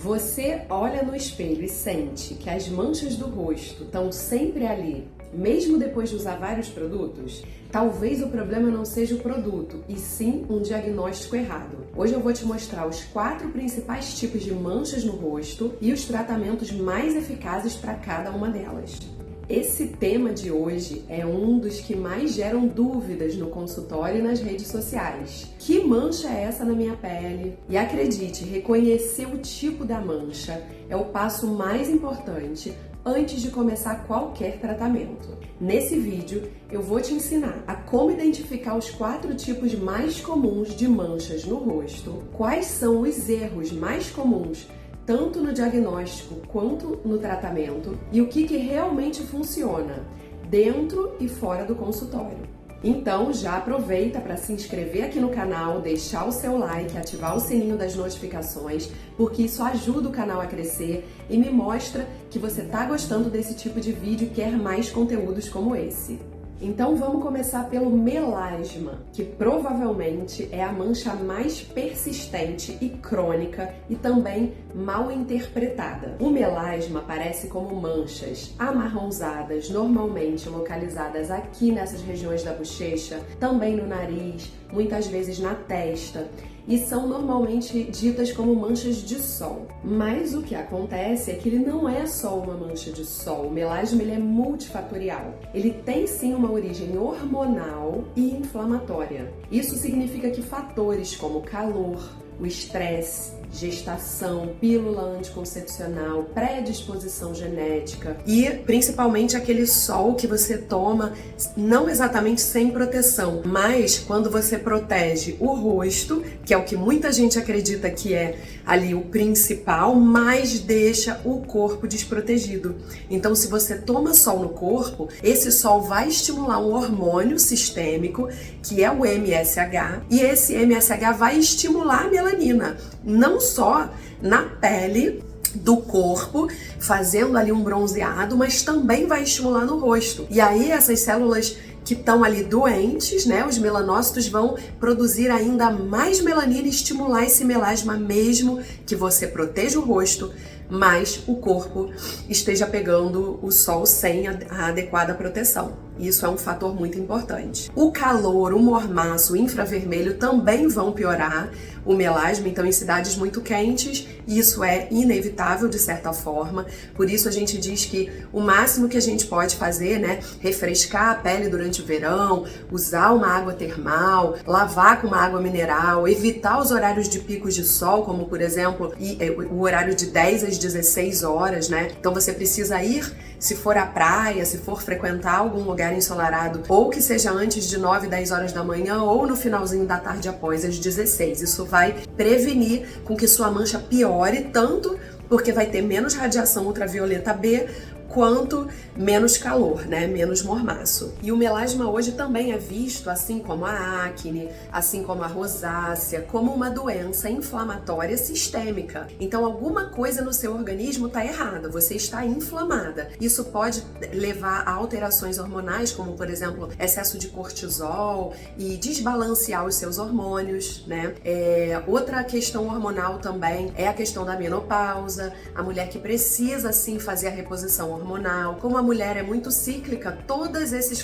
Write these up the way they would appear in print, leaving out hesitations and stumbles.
Você olha no espelho e sente que as manchas do rosto estão sempre ali, mesmo depois de usar vários produtos? Talvez o problema não seja o produto, e sim um diagnóstico errado. Hoje eu vou te mostrar os 4 principais tipos de manchas no rosto e os tratamentos mais eficazes para cada uma delas. Esse tema de hoje é um dos que mais geram dúvidas no consultório e nas redes sociais. Que mancha é essa na minha pele? E acredite, reconhecer o tipo da mancha é o passo mais importante antes de começar qualquer tratamento. Nesse vídeo, eu vou te ensinar a como identificar os 4 tipos mais comuns de manchas no rosto, quais são os erros mais comuns tanto no diagnóstico quanto no tratamento e o que realmente funciona dentro e fora do consultório. Então já aproveita para se inscrever aqui no canal, deixar o seu like, ativar o sininho das notificações, porque isso ajuda o canal a crescer e me mostra que você está gostando desse tipo de vídeo e quer mais conteúdos como esse. Então vamos começar pelo melasma, que provavelmente é a mancha mais persistente e crônica e também mal interpretada. O melasma aparece como manchas amarronzadas, normalmente localizadas aqui nessas regiões da bochecha, também no nariz, muitas vezes na testa, e são normalmente ditas como manchas de sol. Mas o que acontece é que ele não é só uma mancha de sol. O melasma ele é multifatorial. Ele tem sim uma origem hormonal e inflamatória. Isso significa que fatores como calor, o estresse, gestação, pílula anticoncepcional, predisposição genética e principalmente aquele sol que você toma, não exatamente sem proteção, mas quando você protege o rosto, que é o que muita gente acredita que é ali o principal, mas deixa o corpo desprotegido. Então, se você toma sol no corpo, esse sol vai estimular um hormônio sistêmico, que é o MSH, e esse MSH vai estimular a melanina, não só na pele do corpo, fazendo ali um bronzeado, mas também vai estimular no rosto. E aí essas células que estão ali doentes, né, os melanócitos vão produzir ainda mais melanina e estimular esse melasma mesmo que você proteja o rosto, mas o corpo esteja pegando o sol sem a adequada proteção. Isso é um fator muito importante. O calor, o mormaço, o infravermelho também vão piorar o melasma, então em cidades muito quentes isso é inevitável de certa forma. Por isso a gente diz que o máximo que a gente pode fazer, né, refrescar a pele durante o verão, usar uma água termal, lavar com uma água mineral, evitar os horários de picos de sol, como por exemplo o horário de 10 às 16 horas, né? Então você precisa ir, se for à praia, se for frequentar algum lugar ensolarado, ou que seja antes de 9, 10 horas da manhã ou no finalzinho da tarde após as 16. Isso vai prevenir com que sua mancha piore, tanto porque vai ter menos radiação ultravioleta B, quanto menos calor, né? Menos mormaço. E o melasma hoje também é visto, assim como a acne, assim como a rosácea, como uma doença inflamatória sistêmica. Então alguma coisa no seu organismo está errada, você está inflamada. Isso pode levar a alterações hormonais, como por exemplo, excesso de cortisol e desbalancear os seus hormônios, né? Outra questão hormonal também é a questão da menopausa, a mulher que precisa sim fazer a reposição hormonal. Como a mulher é muito cíclica, todos esses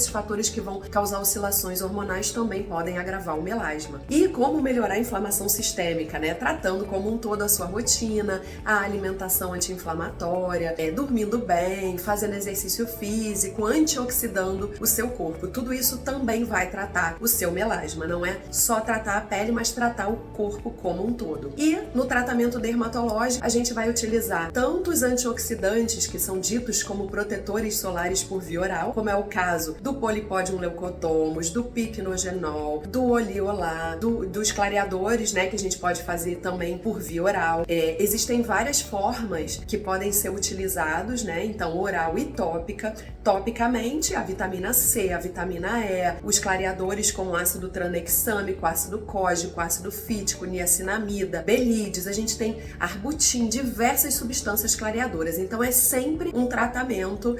fatores que vão causar oscilações hormonais também podem agravar o melasma. E como melhorar a inflamação sistêmica, né? Tratando como um todo a sua rotina, a alimentação anti-inflamatória, dormindo bem, fazendo exercício físico, antioxidando o seu corpo. Tudo isso também vai tratar o seu melasma. Não é só tratar a pele, mas tratar o corpo como um todo. E no tratamento dermatológico, a gente vai utilizar tanto os antioxidantes, que são ditos como protetores solares por via oral, como é o caso do Polipodium leucotomos, do Picnogenol, do Oleolá, dos clareadores, né, que a gente pode fazer também por via oral. Existem várias formas que podem ser utilizados, né, então oral e tópica. Topicamente, a vitamina C, a vitamina E, os clareadores com ácido tranexâmico, ácido cógico, ácido fítico, niacinamida, belides, a gente tem arbutin, diversas substâncias clareadoras. Então é sempre sempre um tratamento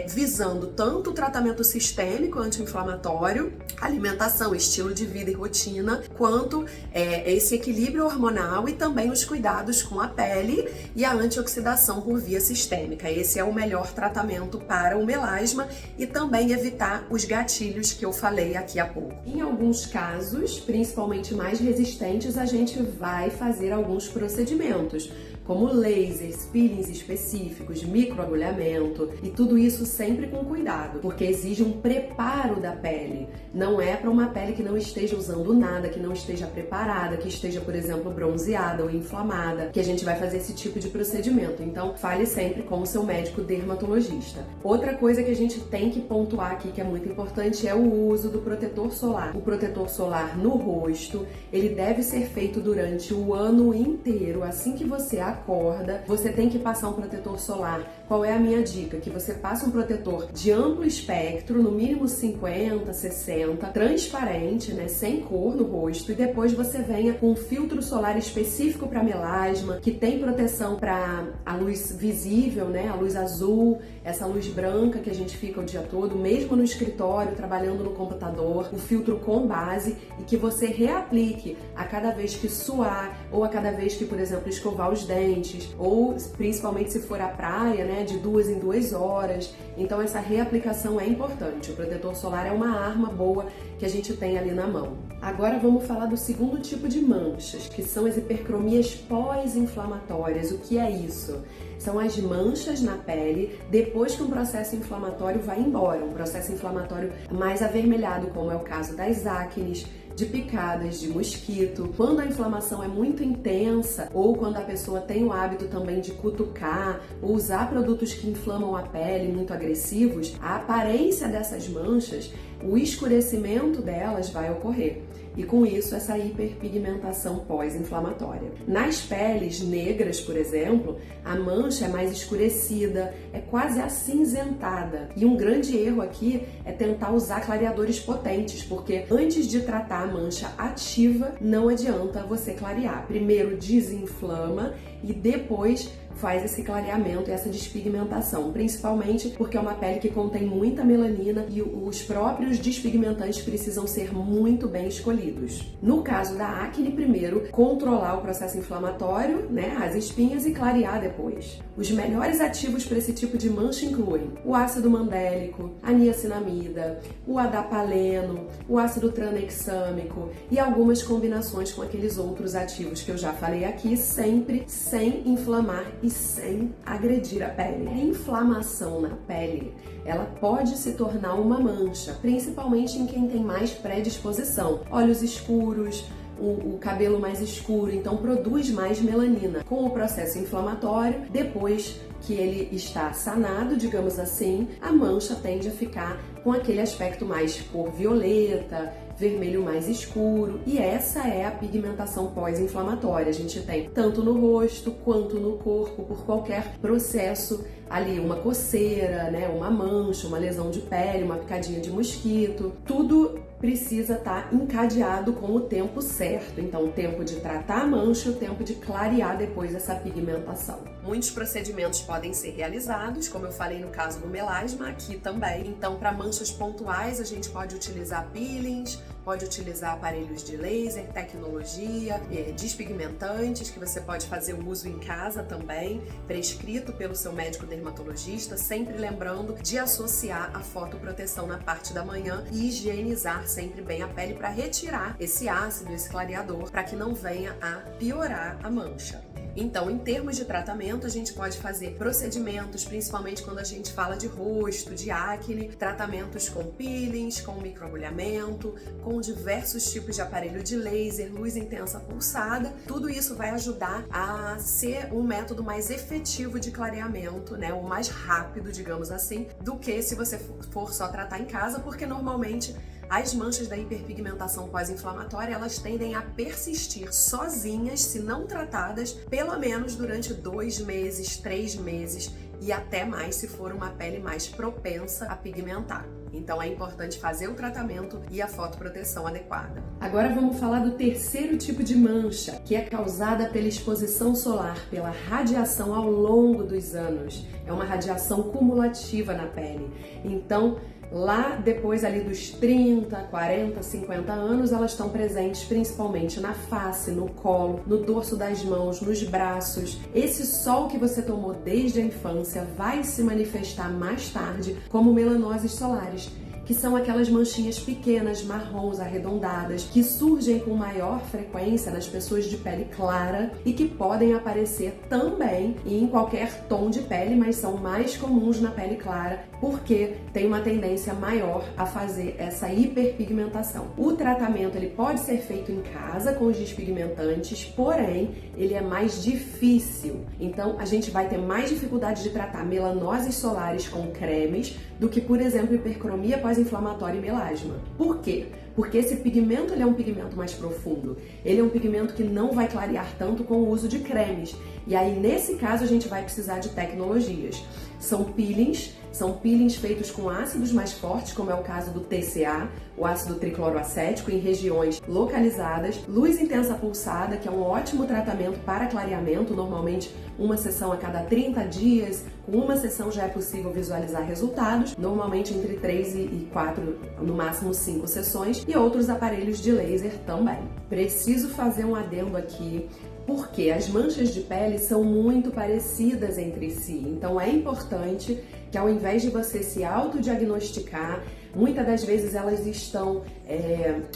visando tanto o tratamento sistêmico anti-inflamatório, alimentação, estilo de vida e rotina, quanto esse equilíbrio hormonal e também os cuidados com a pele e a antioxidação por via sistêmica. Esse é o melhor tratamento para o melasma e também evitar os gatilhos que eu falei aqui há pouco. Em alguns casos, principalmente mais resistentes, a gente vai fazer alguns procedimentos, como lasers, peelings específicos, microagulhamento, e tudo isso sempre com cuidado, porque exige um preparo da pele. Não é para uma pele que não esteja usando nada, que não esteja preparada, que esteja, por exemplo, bronzeada ou inflamada, que a gente vai fazer esse tipo de procedimento. Então, fale sempre com o seu médico dermatologista. Outra coisa que a gente tem que pontuar aqui, que é muito importante, é o uso do protetor solar. O protetor solar no rosto, ele deve ser feito durante o ano inteiro. Assim que você acorda, você tem que passar um protetor solar. Qual é a minha dica? Que você passe um protetor de amplo espectro, no mínimo 50, 60, transparente, né, sem cor no rosto, e depois você venha com um filtro solar específico para melasma, que tem proteção para a luz visível, né, a luz azul, essa luz branca que a gente fica o dia todo, mesmo no escritório, trabalhando no computador, o filtro com base, e que você reaplique a cada vez que suar, ou a cada vez que, por exemplo, escovar os dentes, ou principalmente se for à praia, né, de 2 em 2 horas. Então essa reaplicação é importante. O protetor solar é uma arma boa que a gente tem ali na mão. Agora vamos falar do segundo tipo de manchas, que são as hipercromias pós-inflamatórias. O que é isso? São as manchas na pele depois que um processo inflamatório vai embora, um processo inflamatório mais avermelhado, como é o caso das acnes, de picadas de mosquito. Quando a inflamação é muito intensa ou quando a pessoa tem o hábito também de cutucar ou usar produtos que inflamam a pele muito agressivos, a aparência dessas manchas, o escurecimento delas vai ocorrer. E com isso, essa hiperpigmentação pós-inflamatória. Nas peles negras, por exemplo, a mancha é mais escurecida, é quase acinzentada. E um grande erro aqui é tentar usar clareadores potentes, porque antes de tratar a mancha ativa, não adianta você clarear. Primeiro desinflama e depois faz esse clareamento e essa despigmentação, principalmente porque é uma pele que contém muita melanina e os próprios despigmentantes precisam ser muito bem escolhidos. No caso da acne, primeiro controlar o processo inflamatório, né, as espinhas, e clarear depois. Os melhores ativos para esse tipo de mancha incluem o ácido mandélico, a niacinamida, o adapaleno, o ácido tranexâmico e algumas combinações com aqueles outros ativos que eu já falei aqui, sempre sem inflamar e sem agredir a pele. A inflamação na pele, ela pode se tornar uma mancha, principalmente em quem tem mais predisposição. Olhos escuros, o cabelo mais escuro, então produz mais melanina. Com o processo inflamatório, depois que ele está sanado, digamos assim, a mancha tende a ficar com aquele aspecto mais cor violeta, vermelho mais escuro, e essa é a pigmentação pós-inflamatória. A gente tem tanto no rosto quanto no corpo, por qualquer processo ali, uma coceira, né, uma mancha, uma lesão de pele, uma picadinha de mosquito, tudo precisa estar encadeado com o tempo certo. Então, o tempo de tratar a mancha e o tempo de clarear depois essa pigmentação. Muitos procedimentos podem ser realizados, como eu falei no caso do melasma, aqui também. Então, para manchas pontuais, a gente pode utilizar peelings, pode utilizar aparelhos de laser, tecnologia, despigmentantes, que você pode fazer o uso em casa também, prescrito pelo seu médico dermatologista, sempre lembrando de associar a fotoproteção na parte da manhã e higienizar sempre bem a pele para retirar esse ácido, esse clareador, para que não venha a piorar a mancha. Então, em termos de tratamento, a gente pode fazer procedimentos, principalmente quando a gente fala de rosto, de acne, tratamentos com peelings, com microagulhamento, com diversos tipos de aparelho de laser, luz intensa pulsada. Tudo isso vai ajudar a ser um método mais efetivo de clareamento, né, o mais rápido, digamos assim, do que se você for só tratar em casa, porque normalmente as manchas da hiperpigmentação pós-inflamatória, elas tendem a persistir sozinhas, se não tratadas, pelo menos durante 2 meses, 3 meses e até mais se for uma pele mais propensa a pigmentar. Então é importante fazer o tratamento e a fotoproteção adequada. Agora vamos falar do terceiro tipo de mancha, que é causada pela exposição solar, pela radiação ao longo dos anos. É uma radiação cumulativa na pele. Então, lá depois ali dos 30, 40, 50 anos, elas estão presentes principalmente na face, no colo, no dorso das mãos, nos braços. Esse sol que você tomou desde a infância vai se manifestar mais tarde como melanoses solares, que são aquelas manchinhas pequenas, marrons, arredondadas, que surgem com maior frequência nas pessoas de pele clara e que podem aparecer também em qualquer tom de pele, mas são mais comuns na pele clara, porque tem uma tendência maior a fazer essa hiperpigmentação. O tratamento ele pode ser feito em casa com os despigmentantes, porém ele é mais difícil. Então a gente vai ter mais dificuldade de tratar melanoses solares com cremes do que, por exemplo, hipercromia pós-inflamatória e melasma. Por quê? Porque esse pigmento ele é um pigmento mais profundo. Ele é um pigmento que não vai clarear tanto com o uso de cremes. E aí, nesse caso, a gente vai precisar de tecnologias. São peelings feitos com ácidos mais fortes, como é o caso do TCA, o ácido tricloroacético, em regiões localizadas. Luz intensa pulsada, que é um ótimo tratamento para clareamento, normalmente uma sessão a cada 30 dias. Com uma sessão já é possível visualizar resultados, normalmente entre 3 e 4, no máximo 5 sessões, e outros aparelhos de laser também. Preciso fazer um adendo aqui, porque as manchas de pele são muito parecidas entre si. Então é importante que, ao invés de você se autodiagnosticar, muitas das vezes elas estão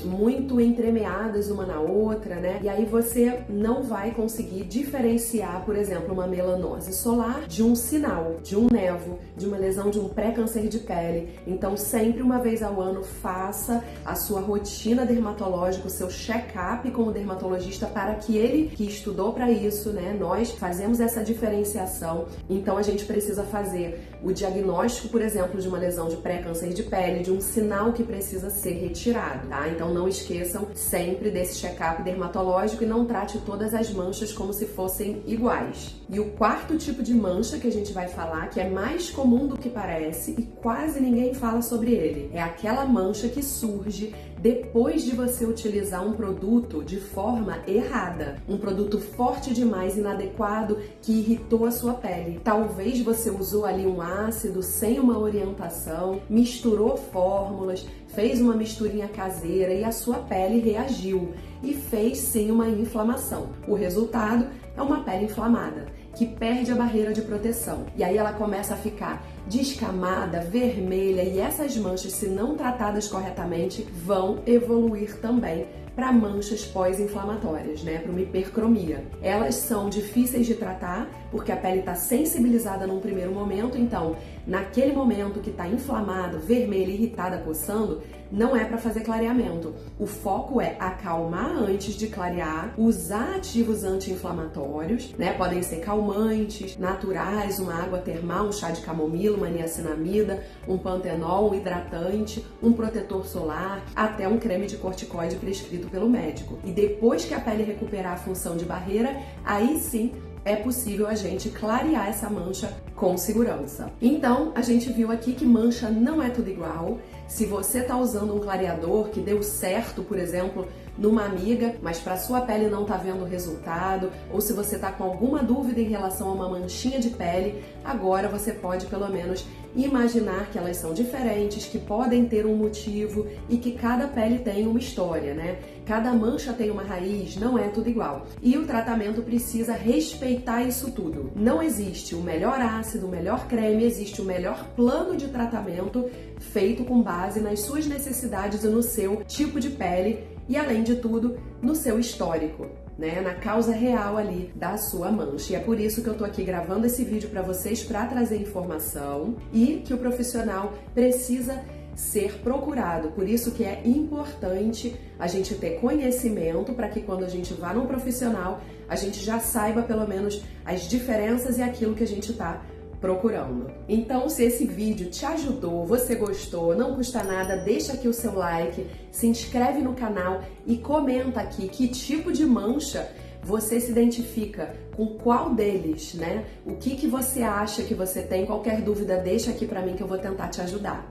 muito entremeadas uma na outra, né? E aí você não vai conseguir diferenciar, por exemplo, uma melanose solar de um sinal, de um nevo, de uma lesão de um pré-câncer de pele. Então, sempre uma vez ao ano, faça a sua rotina dermatológica, o seu check-up com o dermatologista, para que ele, que estudou para isso, né? Nós fazemos essa diferenciação. Então, a gente precisa fazer o diagnóstico, por exemplo, de uma lesão de pré-câncer de pele, de um sinal que precisa ser retirado, tá? Então não esqueçam sempre desse check-up dermatológico e não trate todas as manchas como se fossem iguais. E o quarto tipo de mancha que a gente vai falar, que é mais comum do que parece e quase ninguém fala sobre ele, é aquela mancha que surge depois de você utilizar um produto de forma errada, um produto forte demais, inadequado, que irritou a sua pele. Talvez você usou ali um ácido sem uma orientação, misturou fórmulas, fez uma misturinha caseira e a sua pele reagiu e fez sim uma inflamação. O resultado é uma pele inflamada, que perde a barreira de proteção. E aí ela começa a ficar descamada, vermelha, e essas manchas, se não tratadas corretamente, vão evoluir também para manchas pós-inflamatórias, né? Para uma hipercromia. Elas são difíceis de tratar porque a pele está sensibilizada num primeiro momento, então, naquele momento que está inflamado, vermelha, irritada, coçando, não é para fazer clareamento. O foco é acalmar antes de clarear, usar ativos anti-inflamatórios, né? Podem ser calmantes, naturais, uma água termal, um chá de camomila, uma niacinamida, um pantenol, um hidratante, um protetor solar, até um creme de corticoide prescrito pelo médico. E depois que a pele recuperar a função de barreira, aí sim é possível a gente clarear essa mancha com segurança. Então, a gente viu aqui que mancha não é tudo igual. Se você está usando um clareador que deu certo, por exemplo, numa amiga, mas para sua pele não está vendo o resultado, ou se você está com alguma dúvida em relação a uma manchinha de pele, agora você pode pelo menos imaginar que elas são diferentes, que podem ter um motivo e que cada pele tem uma história, né? Cada mancha tem uma raiz, não é tudo igual. E o tratamento precisa respeitar isso tudo. Não existe o melhor ácido, o melhor creme, existe o melhor plano de tratamento feito com base nas suas necessidades e no seu tipo de pele e, além de tudo, no seu histórico, né, na causa real ali da sua mancha. E é por isso que eu tô aqui gravando esse vídeo para vocês, para trazer informação, e que o profissional precisa ser procurado. Por isso que é importante a gente ter conhecimento, para que quando a gente vá num profissional, a gente já saiba pelo menos as diferenças e aquilo que a gente tá procurando. Então, se esse vídeo te ajudou, você gostou, não custa nada, deixa aqui o seu like, se inscreve no canal e comenta aqui que tipo de mancha você se identifica, com qual deles, né? O que você acha que você tem? Qualquer dúvida, deixa aqui pra mim que eu vou tentar te ajudar.